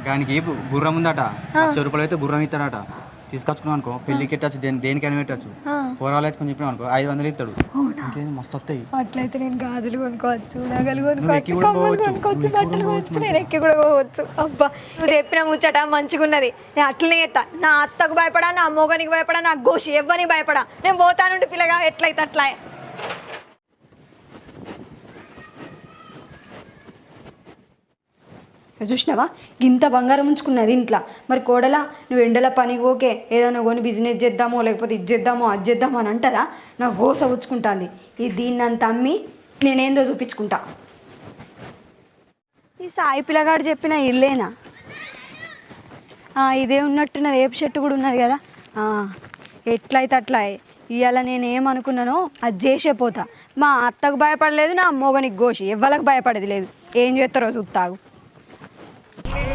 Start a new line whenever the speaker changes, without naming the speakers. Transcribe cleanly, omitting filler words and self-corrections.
దానికి గుర్రం ఉందట 1,00,000 రూపాయలు అయితే గుర్రం ఇస్తాడట. తీసుకొచ్చుకున్నాం అనుకో పెళ్లికి పెట్టచ్చు, దేనికైనా పెట్టచ్చు. కూరగాయలు అయితే కొంచెం చెప్పినాం అనుకో 500 ఇస్తాడు. ఇంకేం మస్తు వస్తాయి.
అట్లయితే నేను గాజులు కొనుక్కోవచ్చు, నగలు కొనుక్కోవచ్చు, కమ్మలు కొనుక్కోవచ్చు, బట్టలు కొనుక్కోవచ్చు, నేను ఎక్కి కూడా పోవచ్చు. అబ్బా నువ్వు చెప్పిన ముచ్చట మంచిగా ఉన్నది. నేను అట్లనే ఎత్తా. నా అత్తకు భయపడా, నా మొగనికి భయపడా, నా గోషి ఎవ్వరికి భయపడా. నేను పోతానుండి పిల్లగా ఎట్లయితే అట్లా. చూసినావా ఇంత బంగారం ఉంచుకున్నది ఇంట్లో. మరి కోడలా నువ్వు ఎండల పనికి ఓకే ఏదైనా కొని బిజినెస్ చేద్దామో లేకపోతే ఇది చేద్దామో అది చేద్దామో అని అంటదా? నాకు గోస ఉంచుకుంటుంది. ఈ దీన్నంత అమ్మి నేనేందో చూపించుకుంటా. ఈ సాయి పిల్లగాడు చెప్పిన ఇల్లేనా? ఇదే ఉన్నట్టున్నది. ఏపు చెట్టు కూడా ఉన్నది కదా. ఎట్లయితే అట్లా. ఇవాళ నేను ఏమనుకున్నానో అది చేసే పోతా. మా అత్తకు భయపడలేదు, నా మొగనికి గోషి ఎవ్వరికి భయపడేది లేదు. ఏం చేస్తారో చూస్తాగు.